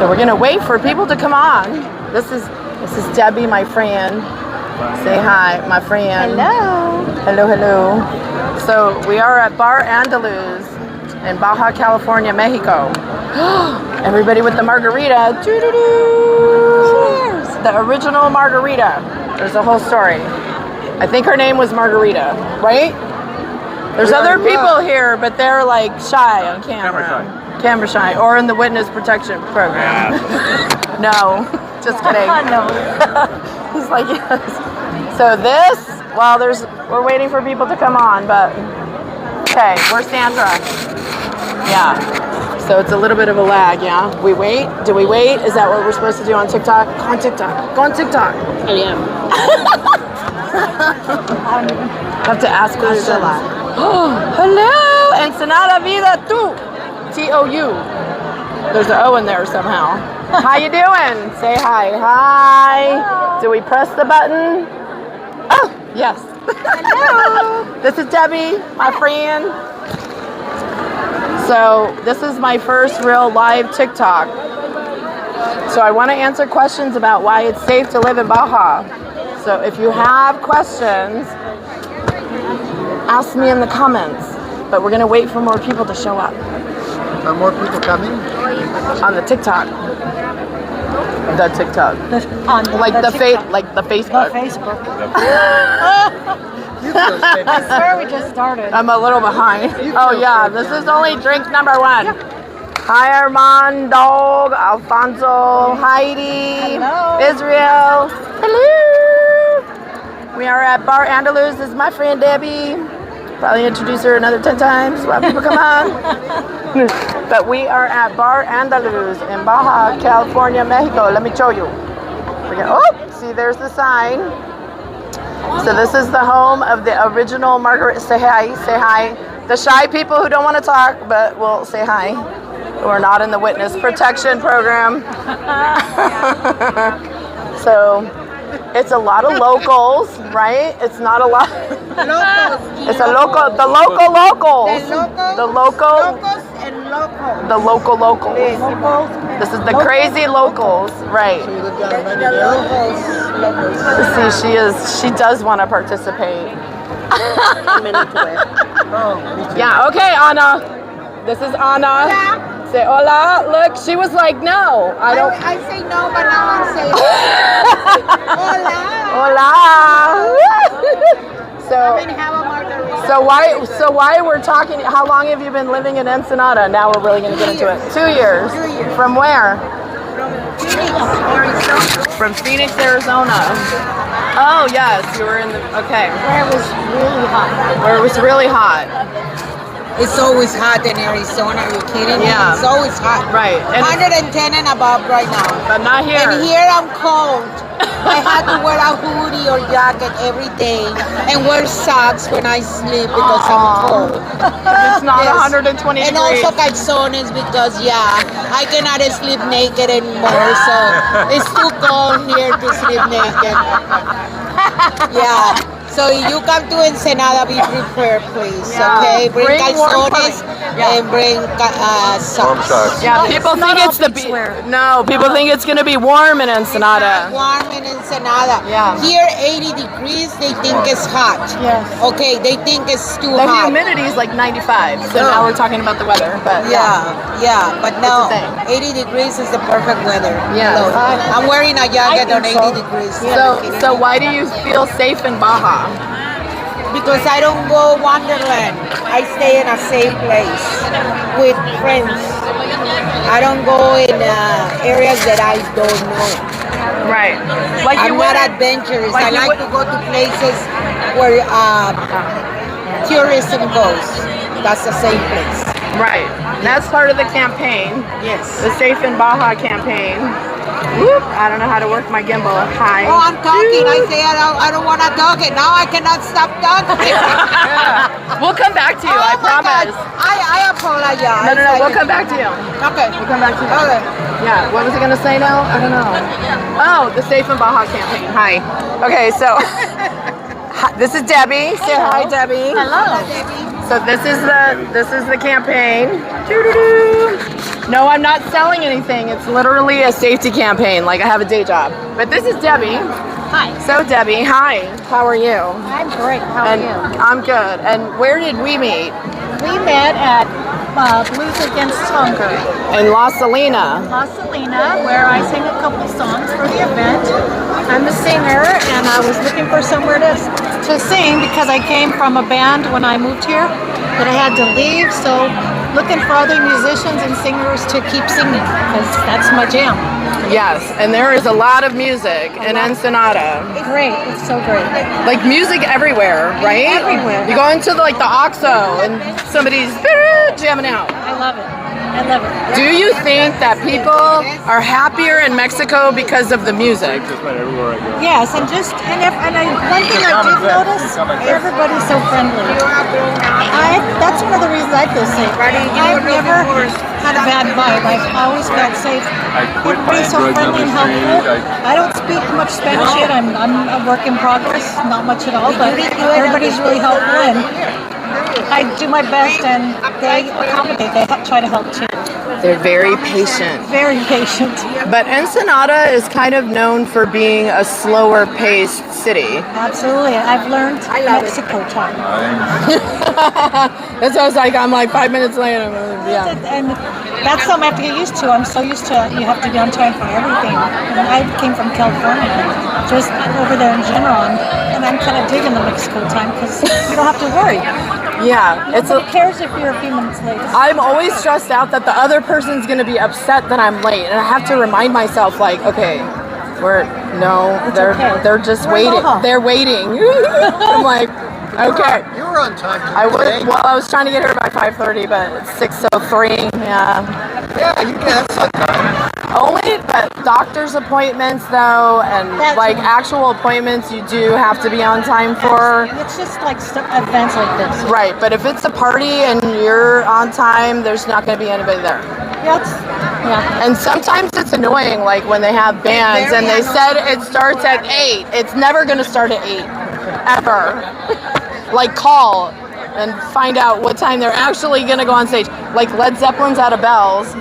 So we're gonna wait for people to come on. This is Debbie, my friend. Say hi, my friend. Hello. Hello, hello. So we are at Bar Andaluz in Baja California, Mexico. Everybody with the margarita. Cheers. The original margarita. There's a whole story. I think her name was Margarita, right? There's other people here, but they're like shy on camera. Camera shy, or in the witness protection program. No, just kidding. No. He's like, yes. So this, well, we're waiting for people to come on, but okay, where's Sandra? Yeah. So it's a little bit of a lag, yeah. We wait. Do we wait? Is that what we're supposed to do on TikTok? Go on TikTok. Go on TikTok. I am. Have to ask questions. Oh, hello, Ensenada Vida Tu. T-O-U. There's an O in there somehow. How you doing? Say hi. Hi. Hello. Do we press the button? Oh, yes. Hello. This is Debbie, my friend. So this is my first real live TikTok. So I want to answer questions about why it's safe to live in Baja. So if you have questions, ask me in the comments. But we're going to wait for more people to show up. Are more people coming? On the TikTok. The TikTok. Like the Facebook. The Facebook. You feel safe. I swear we just started. I'm a little behind. Oh yeah, this is only drink number 1. Hi Armando, Alfonso, Heidi, Hello. Israel. Hello. We are at Bar Andaluz. This is my friend Debbie. Probably introduce her another 10 times while people come on. But we are at Bar Andaluz in Baja California, Mexico. Let me show you. See, there's the sign. So this is the home of the original Margaret. Say hi, say hi. The shy people who don't want to talk, but will say hi. We're not in the witness protection program. So it's a lot of locals, right? It's not a lot. It's a local, the local locals. The local. Locals and locals. The local locals. This is the crazy locals, right? See, she does want to participate. Yeah, okay, Anna. This is Anna. Hola. Say hola. Look, she was like, no, I don't. I say no, but now I say hola. Hola. So Have a margarita. So why we're talking? How long have you been living in Ensenada? Now we're really going to get into it. 2 years. 2 years. From where? Phoenix, Arizona. From Phoenix, Arizona. Oh yes, you were in the okay. Where it was really hot. Where it was really hot. It's always hot in Arizona. Are you kidding me? Yeah. It's always hot. Right. And 110 and above right now. but not here. And here I'm cold. I had to wear a hoodie or jacket every day and wear socks when I sleep because I'm cold. It's not Yes. 120 And degrees. also calzones because, I cannot sleep naked anymore. So it's too cold here to sleep naked. Yeah. So you come to Ensenada, be prepared, please. Yeah. Okay, bring Bring warm calzones clothing. Yeah. and bring socks. socks. Yeah, people think it's people think it's gonna be warm in It's Ensenada. not warm in Ensenada. Yeah. Here, 80 degrees, they think it's hot. Yes. Okay, they think it's too The hot. humidity is like 95. So No. now we're talking about the weather. But Yeah, but no, the thing. 80 degrees is the perfect weather. Yeah. Hello. I'm wearing a jacket on 80 degrees. So why do you feel safe in Baja? Because I don't go Wonderland. I stay in a safe place with friends. I don't go in areas that I don't know. Right. Like I'm you not wouldn't- adventurous. like I you like would- to go to places where tourism goes. That's a safe place. Right. That's part of the campaign. Yes. The Safe in Baja campaign. Whoop. I don't know how to work my gimbal. Hi. Oh, I'm talking. I say I don't want to talk it. Now I cannot stop talking. We'll come back to you. I Oh my God. promise. I apologize. No. We'll come back to you. Okay. We'll come back to you. Okay. Yeah. What was I gonna say now? I don't know. Oh, the Safe in Baja campaign. Hi. Okay. So hi, this is Debbie. Say hi, Debbie. Hello. So this is the campaign. Doo-doo-doo. No, I'm not selling anything. It's literally a safety campaign. Like I have a day job. But this is Debbie. Hi. So Debbie, hi. How are you? I'm great. How are And you? I'm good. And where did we meet? We met at Blues Against Hunger In La Salina. in La Salina, where I sang a couple songs for the event. I'm a singer, and I was looking for somewhere to sing because I came from a band when I moved here that I had to leave. So looking for other musicians and singers to keep singing because that's my jam. Yes, and there is a lot of music in Ensenada. Great. It's so great. Like music everywhere, right? Everywhere. You go into like the OXXO and somebody's jamming out. I love it. I love it. Do you think that people are happier in Mexico because of the music? Yes, and one thing I did notice, everybody's so friendly. That's one of the reasons I feel safe. I've never had a bad vibe. I've always felt safe. Everybody's so friendly and helpful. I don't speak much Spanish yet. I'm a work in progress, not much at all, but everybody's really helpful and I do my best and they accommodate. They try to help too. They're very patient. Very patient. But Ensenada is kind of known for being a slower paced city. Absolutely. I've learned Mexico time. That's what I was like, I'm like 5 minutes late. Yeah. And that's something I have to get used to. I'm so used to you have to be on time for everything. And I came from California, just over there in general, and I'm kind of digging the Mexico time because you don't have to worry. Yeah. Who cares if you're a few minutes late? I'm always stressed out that the other person's going to be upset that I'm late. And I have to remind myself like, okay, they're just waiting. They're waiting. I'm like, okay. You were on time today. I was trying to get here by 5:30, but it's 6:03. Yeah. Yeah, you can. That's on time. Only but doctor's appointments though, and like actual appointments, you do have to be on time for. It's just like events like this. Right, but if it's a party and you're on time, there's not going to be anybody there. Yeah. And sometimes it's annoying, like when they have bands and they said it starts at 8. It's never going to start at 8, ever. Like call and find out what time they're actually going to go on stage. Like Led Zeppelin's out of Bells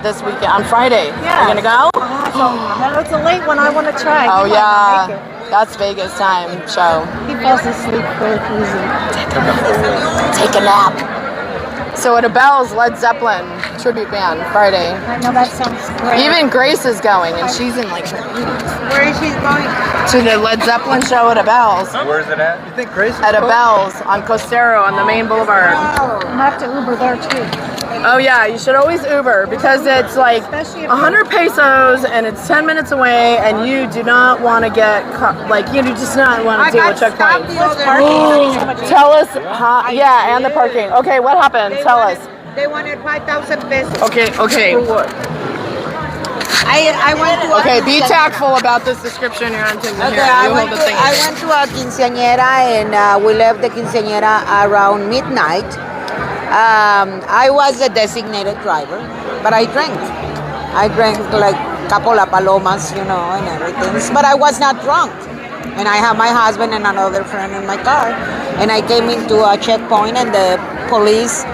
this weekend, on Friday. Yeah. Are you going to go? No, it's a late one. I want to try. Oh He might yeah, not make that's Vegas time show. it. He falls asleep very easy. Take a nap. So at a Bells, Led Zeppelin tribute band Friday. I know that sounds great. Even Grace is going, and she's in like Where is she going? to the Led Zeppelin show at a Bells. Where's it at? You think Grace is At a going? Bells on Costero on the main boulevard. I'm gonna have to Uber there too. Oh yeah, you should always Uber because it's like Especially if 100 pesos and it's 10 minutes away, and you do not want to get you do just not want to do a checkpoint. Tell us, yeah, and the parking. Okay, what happened? Tell us. They wanted 5,000 pesos. Okay. I went to Okay, be tactful about this description you're on TikTok. Okay, I went to a quinceañera and we left the quinceañera around midnight. I was a designated driver, but I drank. I drank like a couple of palomas, and everything. But I was not drunk. And I have my husband and another friend in my car. And I came into a checkpoint and the police,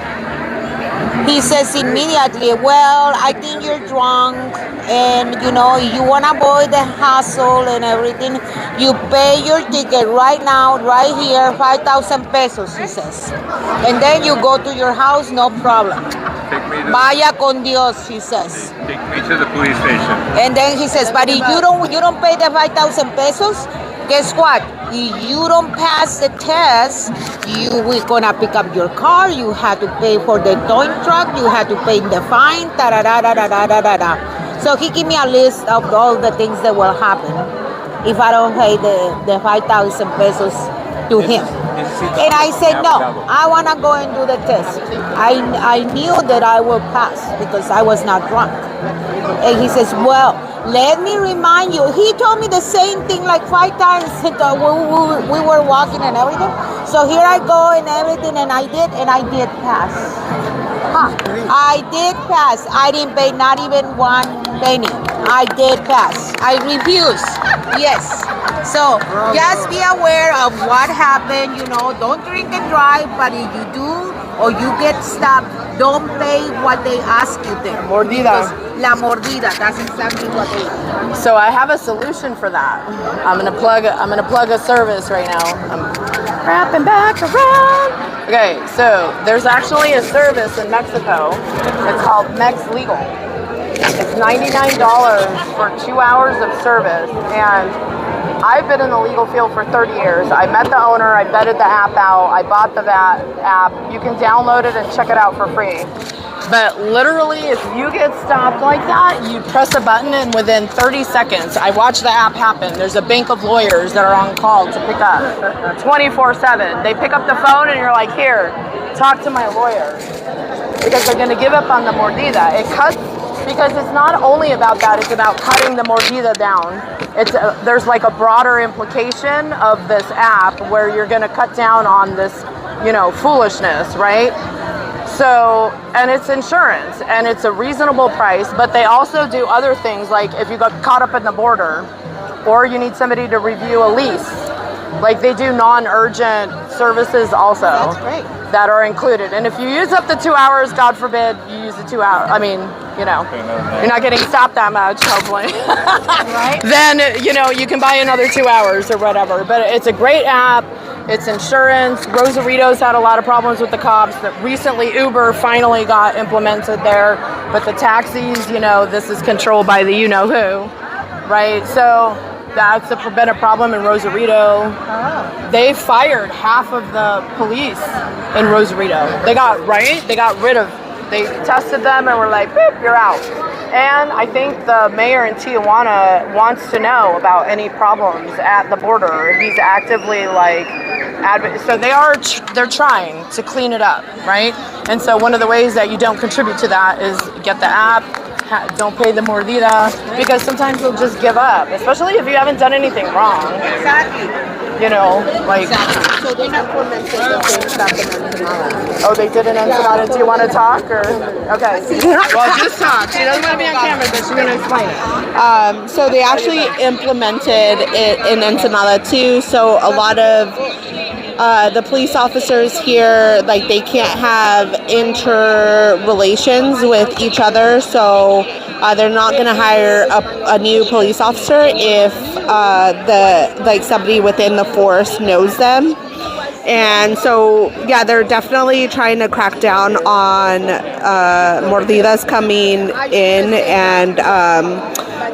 he says immediately, well, I think you're drunk and you want to avoid the hassle and everything. You pay your ticket right now, right here, 5,000 pesos, he says. And then you go to your house, no problem. Vaya con Dios, he says. Take me to the police station. And then he says, but if you don't pay the 5,000 pesos, guess what? If you don't pass the test, we're gonna pick up your car. You have to pay for the towing truck. You have to pay the fine. So he gave me a list of all the things that will happen if I don't pay the 5,000 pesos to him. And I said, no, I wanna go and do the test. I knew that I will pass because I was not drunk. And he says, well, let me remind you, he told me the same thing like 5 times we were walking and everything. So here I go and everything, and I did pass. I did pass. I didn't pay not even 1 penny. I did pass. I refuse. Yes. So just be aware of what happened. Don't drink and drive, but if you do or you get stopped, don't pay what they ask you there. Mordida. Because La mordida, that's exactly what they do. So I have a solution for that. I'm gonna plug a service right now. I'm wrapping back around. Okay, so there's actually a service in Mexico. It's called Mex Legal. It's $99 for 2 hours of service, and I've been in the legal field for 30 years. I met the owner, I vetted the app out, I bought the app. You can download it and check it out for free. But literally, if you get stopped like that, you press a button and within 30 seconds, I watch the app happen. There's a bank of lawyers that are on call to pick up 24/7. They pick up the phone and you're like, here, talk to my lawyer. Because they're gonna give up on the mordida. It cuts, because it's not only about that, it's about cutting the mordida down. There's like a broader implication of this app where you're gonna cut down on this, foolishness, right? So, and it's insurance, and it's a reasonable price, but they also do other things, like if you got caught up in the border, or you need somebody to review a lease, like they do non-urgent services also. That's great. That are included. And if you use up the 2 hours, God forbid you use the 2 hours, you're not getting stopped that much, hopefully. Right? Then, you can buy another 2 hours or whatever. But it's a great app. It's insurance. Rosarito's had a lot of problems with the cops. That recently Uber finally got implemented there. But the taxis, this is controlled by the you-know-who, right? So that's been a problem in Rosarito. Oh. They fired half of the police in Rosarito. They tested them and were like, boop, you're out. And I think the mayor in Tijuana wants to know about any problems at the border. He's actively so they're trying to clean it up, right? And so one of the ways that you don't contribute to that is get the app, don't pay the mordida, because sometimes you'll just give up, especially if you haven't done anything wrong. Exactly. Exactly. So they implemented the same stuff in Ensenada. Oh, they did in Ensenada. Do you want to talk, or? Okay. Well, just talk. She doesn't want to be on camera, but she's going to explain it. So they actually implemented it in Ensenada too. So a lot of the police officers here, they can't have interrelations with each other. So they're not going to hire a new police officer if somebody within the force knows them. And so, yeah, they're definitely trying to crack down on mordidas coming in and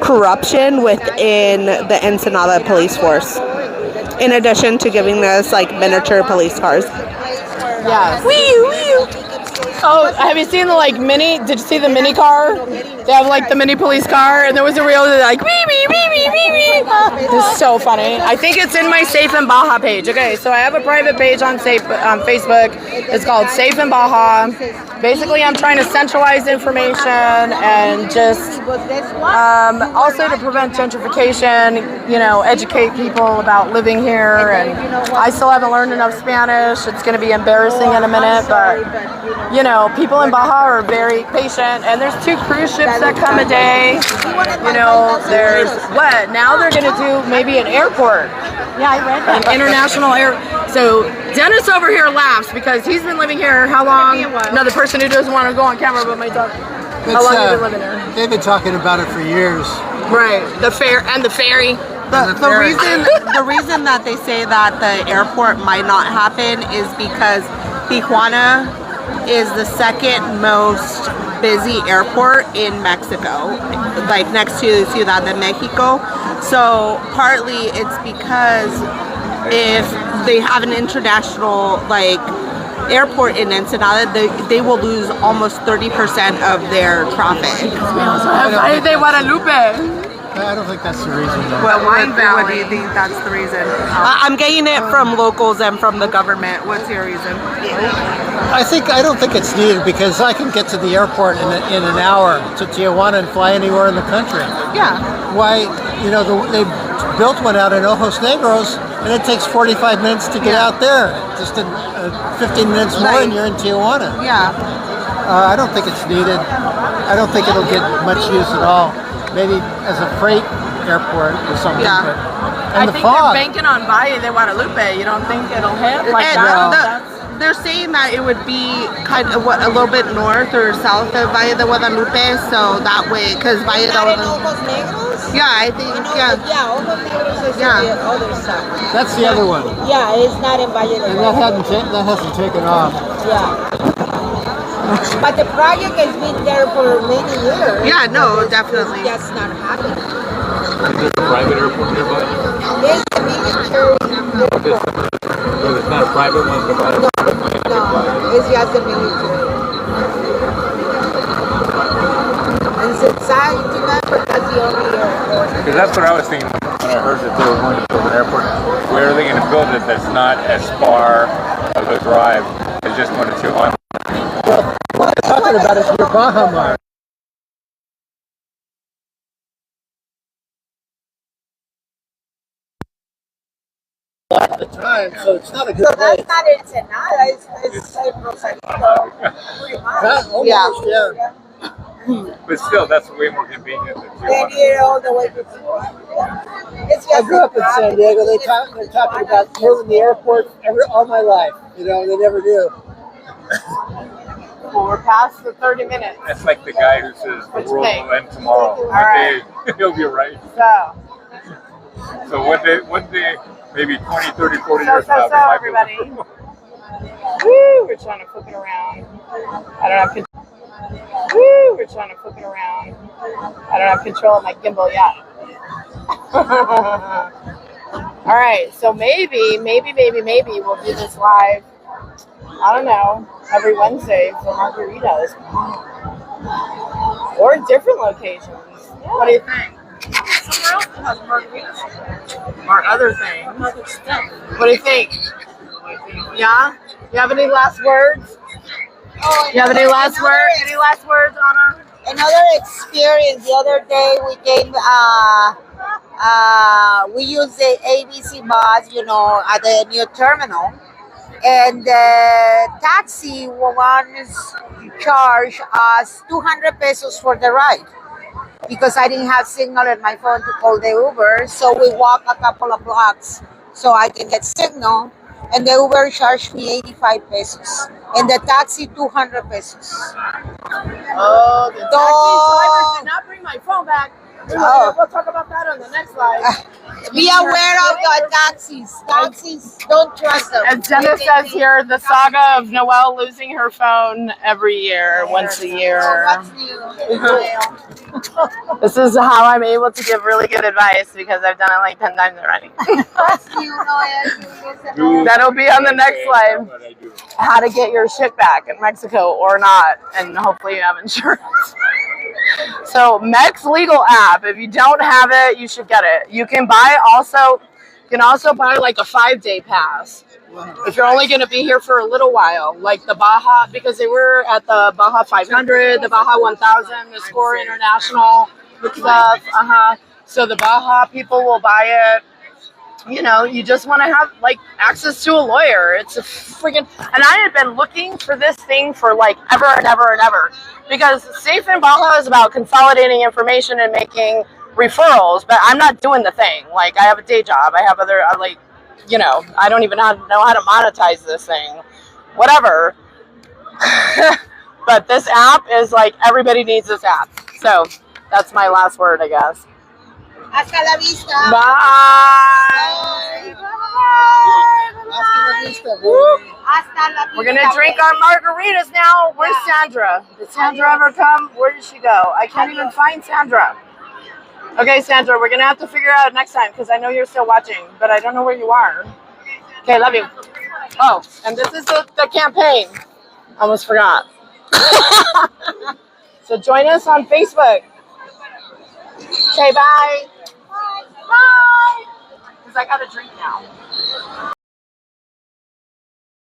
corruption within the Ensenada police force, in addition to giving us miniature police cars. Yeah. Wee. Oh, have you seen the mini? Did you see the mini car? They have the mini police car, and there was a reel that wee wee wee wee wee wee. This is so funny. I think it's in my Safe in Baja page. Okay, so I have a private page on Facebook. It's called Safe in Baja. Basically, I'm trying to centralize information and just also to prevent gentrification. Educate people about living here. And I still haven't learned enough Spanish. It's going to be embarrassing in a minute, but people in Baja are very patient, and there's 2 cruise ships that come a day. There's what? Now they're going to do maybe an airport. Yeah, I read that. An international air. So Dennis over here laughs because he's been living here how long? Another person who doesn't want to go on camera, but my dog. How long have you been living here? They've been talking about it for years. Right. The fair and the ferry. The reason that they say that the airport might not happen is because Tijuana is the second most busy airport in Mexico, next to Ciudad de Mexico. So partly it's because if they have an international airport in Ensenada, they will lose almost 30% of their traffic. De Guadalupe. I don't think that's the reason, though. What do you think that's the reason? I'm getting it from locals and from the government. What's your reason? I don't think it's needed, because I can get to the airport in an hour to Tijuana and fly anywhere in the country. Yeah. Why, they built one out in Ojos Negros, and it takes 45 minutes to get out there. Just 15 minutes more and you're in Tijuana. Yeah. I don't think it's needed. I don't think it'll get much use at all. Maybe as a freight airport or something. Yeah. But, I and the think fog. they're banking on Valle de Guadalupe. You don't think it'll hit like And that? they're saying that it would be kind of a little bit north or south of Valle de Guadalupe, so that way, because Valle de Not in Guadalupe. Ojos Negros? Yeah, I think, yeah. Yeah, Ojos Negros is Yeah. the other side. That's the other one. Yeah, it's not in Valle de And that Guadalupe. hasn't taken off. Yeah. But the project has been there for many years. Yeah, no, But it's definitely. just not happening. Is there a private airport nearby? It's a military airport. So it's not a private one, but No, it's just a military. And since I do not, that's the only airport. because that's what I was thinking when I heard that they were going to build an airport. Where are they going to build it that's not as far of a drive as just going to Tijuana? What I'm talking about is your Baja Mar. At the time, so it's not a good So place. that's not Ensenada, it's Rosarito. Pretty much. Almost, yeah. But still, that's way more convenient than Then Tijuana. you're all the way to Tijuana. It's I just grew up in the San traffic. Diego. They're talking about moving the airport all my life. You know, they never do. Well, we're past the 30 minutes. That's like the guy who says the Which world thing? will end tomorrow. All One right. day he'll be right. So, So one day, maybe 20, 30, 40 years from now, they so, might everybody. be- Woo, we're trying to flip it around. I don't have control. Woo, we're trying to flip it around. I don't have control of my gimbal yet. All right, so maybe we'll do this live. I don't know, every Wednesday for margaritas or different locations. What do you think? Somewhere else that has margaritas or other things. What do you think? Yeah? You have any last words? Oh, You have any last words? Any last words, Anna? Another experience. The other day we came. We used the ABC bus, at the new terminal, and the taxi once charged us 200 pesos for the ride because I didn't have signal at my phone to call the Uber. So we walked a couple of blocks so I can get signal, and the Uber charged me 85 pesos, and the taxi 200 pesos. Oh, the taxi driver did not bring my phone back. Oh. We'll talk about that on the next slide. Be aware of the taxis. Taxis, don't trust them. As Jenna says here, the saga of Noelle losing her phone every year, once a year. What's new? This is how I'm able to give really good advice because I've done it like 10 times already. What's new, Noel? That'll be on the next slide. What I do. How to get your shit back in Mexico or not, and hopefully you have insurance. So Mex Legal app, if you don't have it, you should get it. You can also buy like a 5-day pass if you're only going to be here for a little while, like the Baja, because they were at the Baja 500, the Baja 1000, the Score International stuff. So the Baja people will buy it. You just want to have like access to a lawyer. It's a freaking, and I had been looking for this thing for like ever and ever and ever, because Safe in Baja is about consolidating information and making referrals, but I'm not doing the thing. Like I have a day job. I have other, I don't even know how to monetize this thing, whatever. But this app is like, everybody needs this app. So that's my last word, I guess. Hasta la vista. Bye. Hasta la vista. We're gonna drink our margaritas now. Where's Sandra? Did Sandra ever come? Where did she go? I can't even find Sandra. Okay, Sandra, we're gonna have to figure out next time because I know you're still watching, but I don't know where you are. Okay, love you. Oh, and this is the campaign. Almost forgot. So join us on Facebook. Okay, bye. Bye. Because I got a drink now.